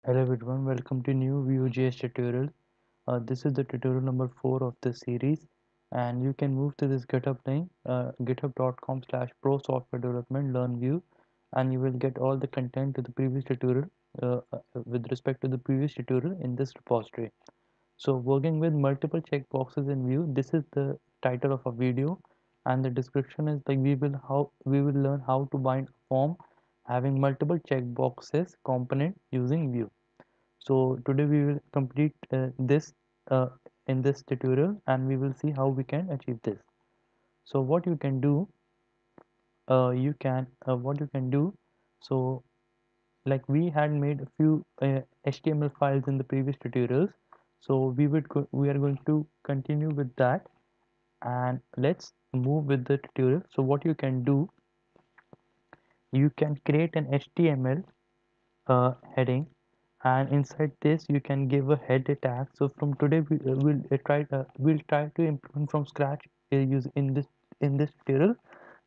Hello everyone, welcome to new Vue.js tutorial. This is the tutorial number 4 of this series, and you can move to this GitHub link, github.com/pro software development learn Vue, and you will get all the content to the previous tutorial with respect to the previous tutorial in this repository. So working with multiple checkboxes in Vue, this is the title of a video, and the description is like we will learn how to bind a form having multiple checkboxes component using Vue. So today we will complete this uh, in this tutorial, and we will see how we can achieve this. So what you can do, what you can do, so like we had made a few HTML files in the previous tutorials, so we are going to continue with that, and let's move with the tutorial. So what you can do, you can create an HTML heading, and inside this you can give a header tag. So from today we'll try to implement from scratch use in this tutorial.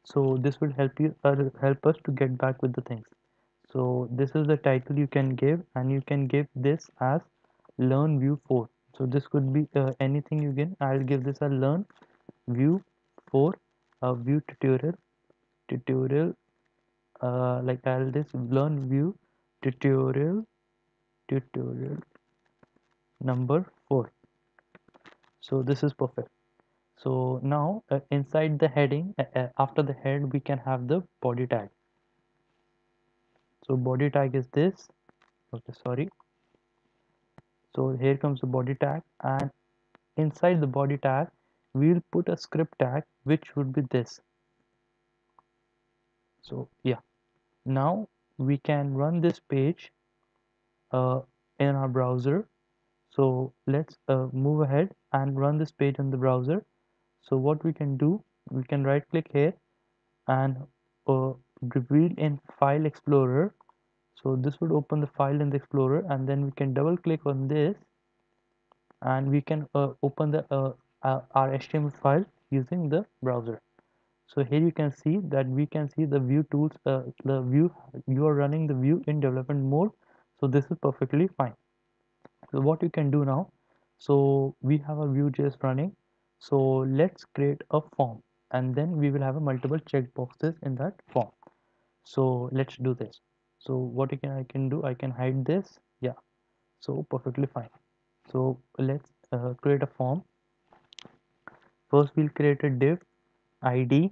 So this will help us to get back with the things. So this is the title you can give, and you can give this as learn Vue 4. So this could be anything you can. I'll give this a learn Vue 4, a Vue tutorial, like I'll this learn Vue tutorial number 4. So this is perfect. So now inside the heading, after the head we can have the body tag. So body tag is this. Okay, sorry. So here comes the body tag, and inside the body tag we'll put a script tag which would be this. So yeah, now we can run this page uh, in our browser. So let's move ahead and run this page on the browser. So what we can do, we can right click here and uh, reveal in File Explorer. So this would open the file in the Explorer, and then we can double click on this, and we can open our HTML file using the browser. So here you can see that we can see the Vue tools, the Vue, you are running the Vue in development mode. So this is perfectly fine. So what you can do now, so we have a Vue.js running. So let's create a form, and then we will have a multiple checkboxes in that form. So let's do this. So what I can do, I can hide this. Yeah, so perfectly fine. So let's create a form. First we'll create a div id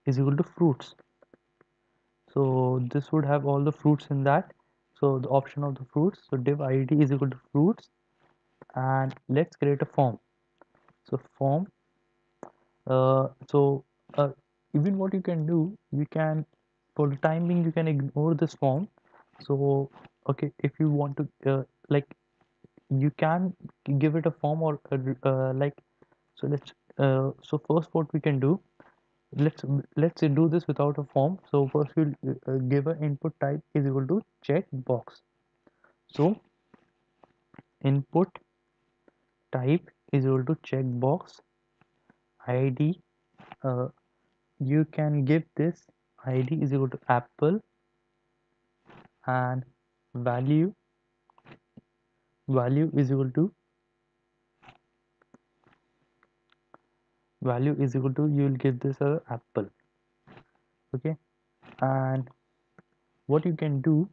is equal to fruits. So this would have all the fruits in that. So the option of the fruits. So div id is equal to fruits, and let's create a form. So form. So even what you can do, you can, for the time being, you can ignore this form. So okay, if you want to like, you can give it a form, or like, so so first what we can do, let's do this without a form. So first we'll give an input type is equal to checkbox. So input type is equal to checkbox id. uh, you can give this id is equal to apple, and value value is equal to you will give this a apple. Okay, and what you can do,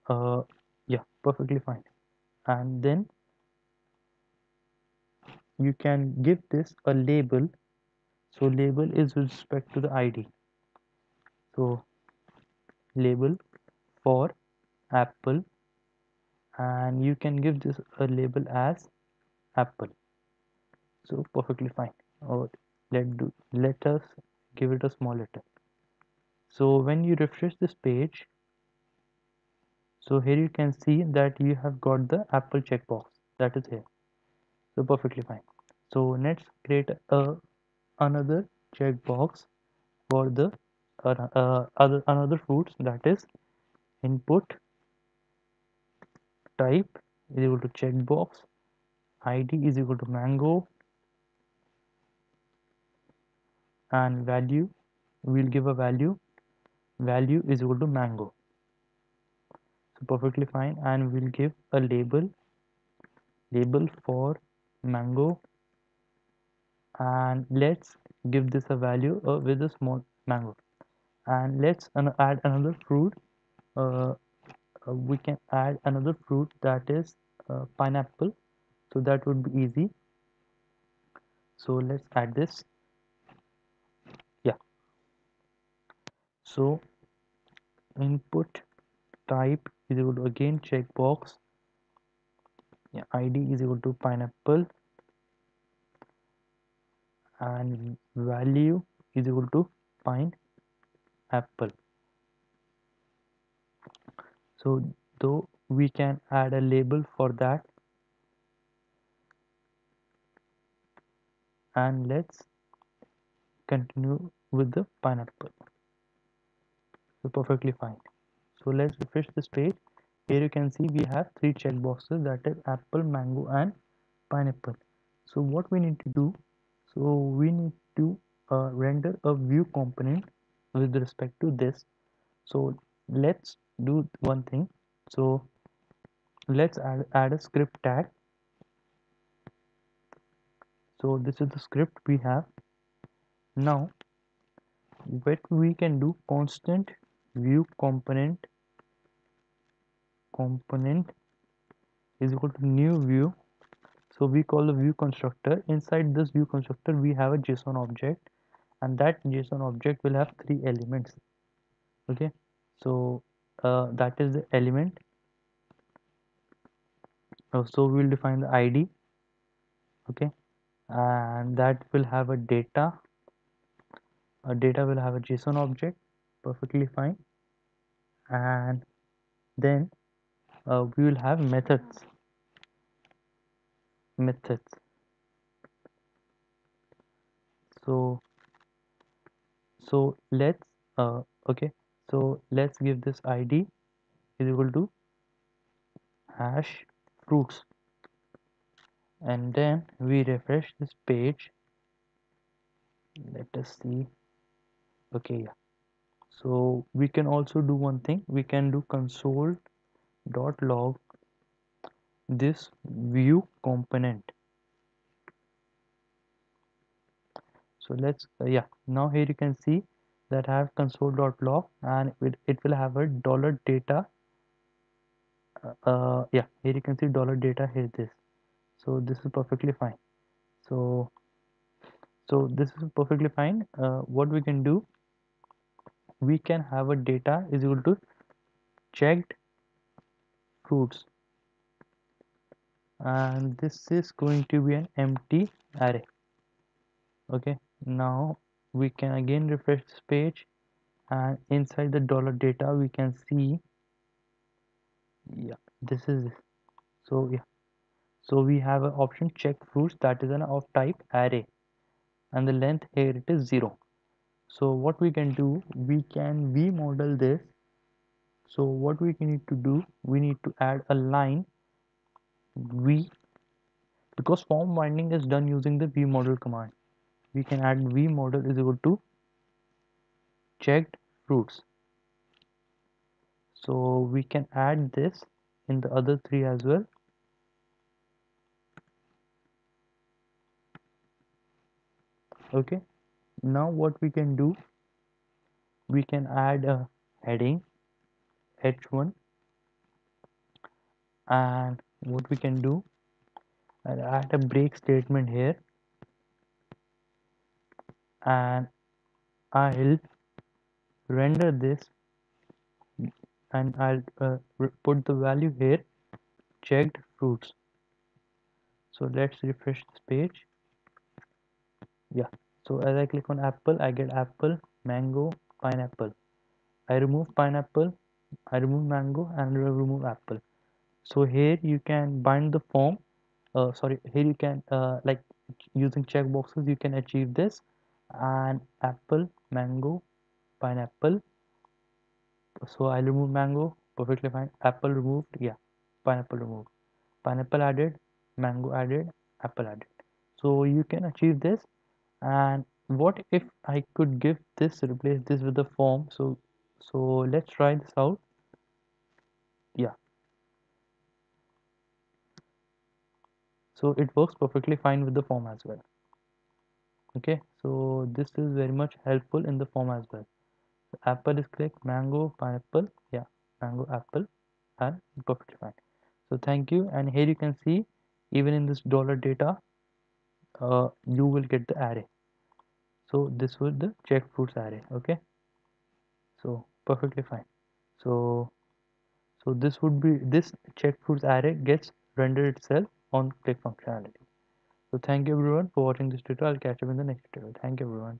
uh yeah, perfectly fine. And then you can give this a label. So label is with respect to the id. So label for apple, and you can give this a label as apple. So perfectly fine. Or let us give it a small letter. So when you refresh this page, so here you can see that you have got the apple checkbox that is here. So perfectly fine. So let's create a another checkbox for the other another fruits, that is input type is equal to checkbox id is equal to mango, and value, we'll give a value is equal to mango. So perfectly fine, and we'll give a label for mango, and let's give this a value with a small mango, and let's add another fruit. uh, we can add another fruit, that is pineapple, so that would be easy. So let's add this. Yeah, so input type is equal to again checkbox, yeah, id is equal to pineapple, and value is equal to pineapple. So though we can add a label for that, and let's continue with the pineapple. So perfectly fine. So let's refresh this page. Here you can see we have three checkboxes, that is apple, mango, and pineapple. So what we need to do, so we need to render a view component with respect to this. So let's do one thing. So let's add a script tag. So this is the script we have. Now what we can do, constant view component is equal to new view. So we call the view constructor. Inside this view constructor we have a JSON object, and that JSON object will have three elements. Okay, so that is the element. So we'll define the ID. Okay, and that will have a data. A data will have a JSON object. Perfectly fine. And then we will have methods. So let's okay. So let's give this ID is equal to hash fruits, and then we refresh this page. Let us see. Okay, yeah. So we can also do one thing. We can do console.log this view component. So let's yeah. Now here you can see that I have console.log, and it will have a dollar data. Yeah, here you can see dollar data. Here this. So this is perfectly fine. So this is perfectly fine. What we can do, we can have a data is equal to checked fruits, and this is going to be an empty array. Okay, now we can again refresh this page, and inside the dollar data we can see, yeah, this is it. So yeah, so we have an option check fruits, that is an of type array, and the length here it is 0. So what we can do, we can v model this. So what we need to do, we need to add a line v, because form binding is done using the vmodel command. We can add vmodel is equal to checked fruits. So we can add this in the other three as well. Okay, now what we can do, we can add a heading h1, and what we can do, and add a break statement here, and I'll render this, and I'll put the value here checked fruits. So let's refresh this page. Yeah, so as I click on apple, I get apple, mango, pineapple. I remove pineapple, I remove mango, and I remove apple. So here you can bind the form. Sorry, here you can like using checkboxes you can achieve this. And apple, mango, pineapple. So I'll remove mango, perfectly fine. Apple removed, yeah. Pineapple removed. Pineapple added, mango added, apple added. So you can achieve this. And what if I could give this, replace this with the form? So let's try this out. Yeah, so it works perfectly fine with the form as well. Okay, so this is very much helpful in the form as well. So apple is click, mango, pineapple, yeah, mango, apple, and perfectly fine. So thank you, and here you can see even in this dollar data, you will get the array. So this was the check fruits array. Okay, so perfectly fine. So this would be this check fruits array gets rendered itself on click functionality. So thank you everyone for watching this tutorial. I'll catch you in the next tutorial. Thank you everyone.